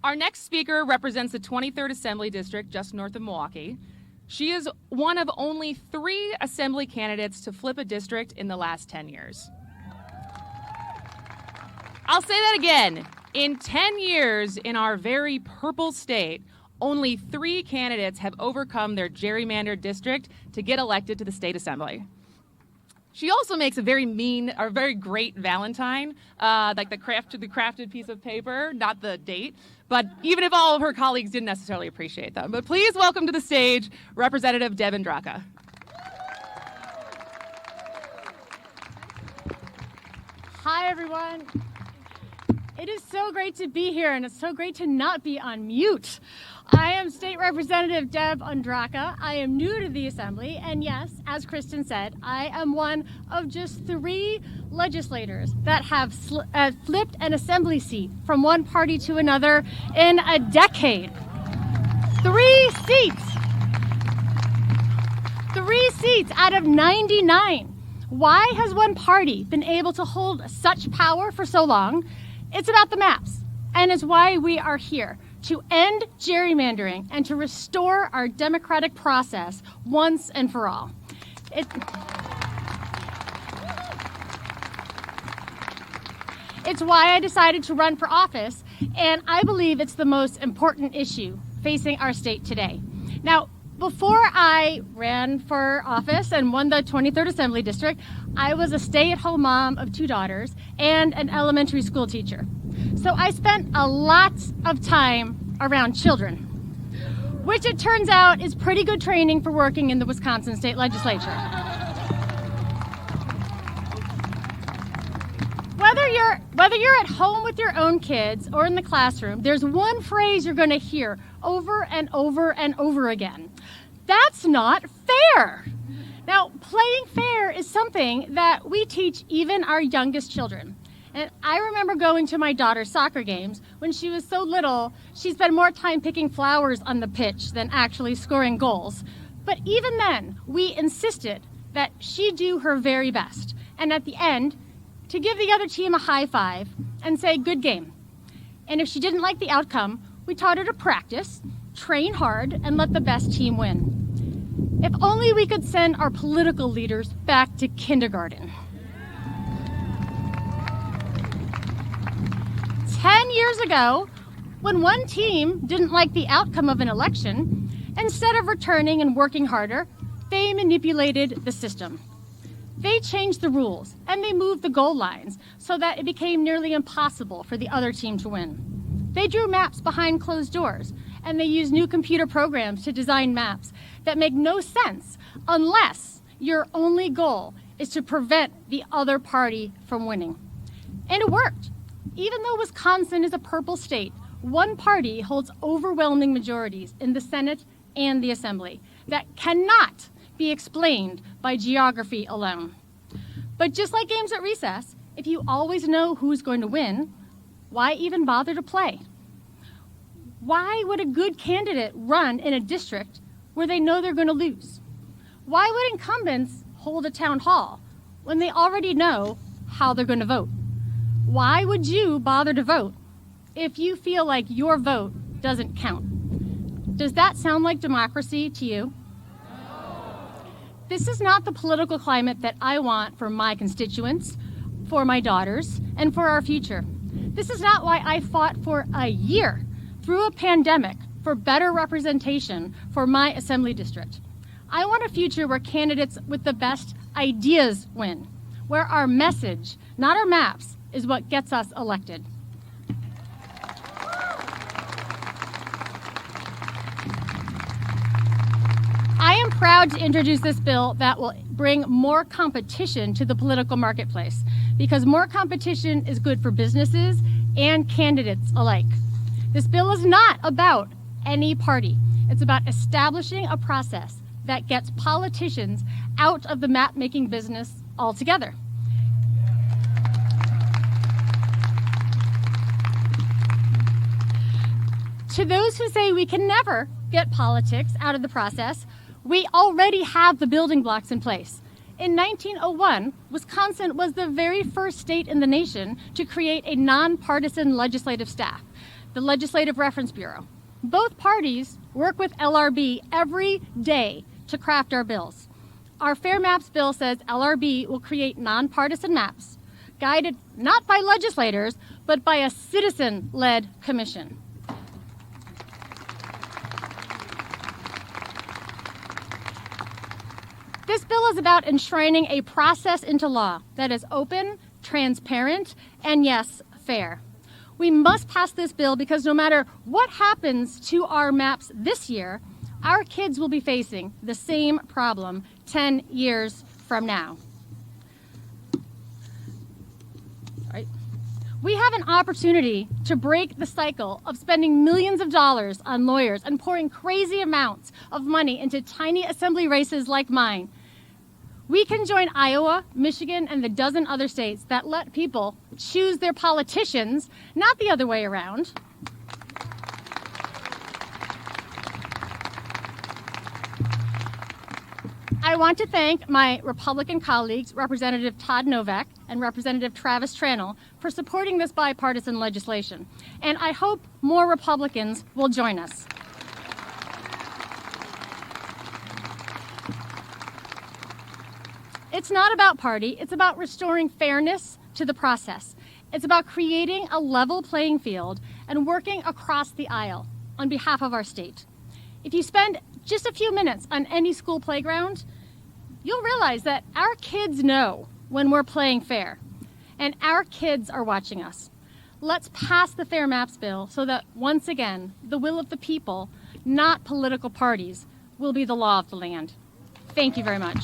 Our next speaker represents the 23rd Assembly District just north of Milwaukee. She is one of only 3 Assembly candidates to flip a district in the last 10 years. I'll say that again. In 10 years in our very purple state, only 3 candidates have overcome their gerrymandered district to get elected to the state assembly. She also makes a very great Valentine, like the crafted piece of paper, not the date. But even if all of her colleagues didn't necessarily appreciate them. But please welcome to the stage Representative Deb Andraca. Hi, everyone. It is so great to be here, and it's so great to not be on mute. I am State Representative Deb Andraca. I am new to the Assembly, and yes, as Kristen said, I am one of just 3 legislators that have flipped an Assembly seat from one party to another in a decade. 3 seats! 3 seats out of 99. Why has one party been able to hold such power for so long? It's about the maps, and it's why we are here, to end gerrymandering and to restore our democratic process once and for all. It's why I decided to run for office, and I believe it's the most important issue facing our state today. Now, before I ran for office and won the 23rd Assembly District, I was a stay-at-home mom of 2 daughters and an elementary school teacher. So I spent a lot of time around children, which it turns out is pretty good training for working in the Wisconsin State Legislature. Whether you're at home with your own kids or in the classroom, there's one phrase you're going to hear over and over and over again. That's not fair. Now, playing fair is something that we teach even our youngest children. And I remember going to my daughter's soccer games. When she was so little, she spent more time picking flowers on the pitch than actually scoring goals. But even then, we insisted that she do her very best. And at the end, to give the other team a high five and say, good game. And if she didn't like the outcome, we taught her to practice, train hard, and let the best team win. If only we could send our political leaders back to kindergarten. 10 years ago, when one team didn't like the outcome of an election, instead of returning and working harder, they manipulated the system. They changed the rules and they moved the goal lines so that it became nearly impossible for the other team to win. They drew maps behind closed doors and they used new computer programs to design maps that make no sense unless your only goal is to prevent the other party from winning. And it worked. Even though Wisconsin is a purple state, one party holds overwhelming majorities in the Senate and the Assembly that cannot be explained by geography alone. But just like games at recess, if you always know who's going to win, why even bother to play? Why would a good candidate run in a district where they know they're going to lose? Why would incumbents hold a town hall when they already know how they're going to vote? Why would you bother to vote if you feel like your vote doesn't count? Does that sound like democracy to you? This is not the political climate that I want for my constituents, for my daughters, and for our future. This is not why I fought for a year through a pandemic for better representation for my assembly district. I want a future where candidates with the best ideas win, where our message, not our maps, is what gets us elected. I am proud to introduce this bill that will bring more competition to the political marketplace, because more competition is good for businesses and candidates alike. This bill is not about any party. It's about establishing a process that gets politicians out of the map-making business altogether. To those who say we can never get politics out of the process, we already have the building blocks in place. In 1901, Wisconsin was the very first state in the nation to create a nonpartisan legislative staff. the Legislative Reference Bureau. Both parties work with LRB every day to craft our bills. Our Fair Maps bill says LRB will create nonpartisan maps, guided not by legislators, but by a citizen-led commission. This bill is about enshrining a process into law that is open, transparent, and yes, fair. We must pass this bill because no matter what happens to our maps this year, our kids will be facing the same problem 10 years from now. We have an opportunity to break the cycle of spending millions of dollars on lawyers and pouring crazy amounts of money into tiny assembly races like mine. We can join Iowa, Michigan, and the dozen other states that let people choose their politicians, not the other way around. I want to thank my Republican colleagues, Representative Todd Novak and Representative Travis Tranel, for supporting this bipartisan legislation. And I hope more Republicans will join us. It's not about party, it's about restoring fairness to the process. It's about creating a level playing field and working across the aisle on behalf of our state. If you spend just a few minutes on any school playground, you'll realize that our kids know when we're playing fair, and our kids are watching us. Let's pass the Fair Maps bill so that, once again, the will of the people, not political parties, will be the law of the land. Thank you very much.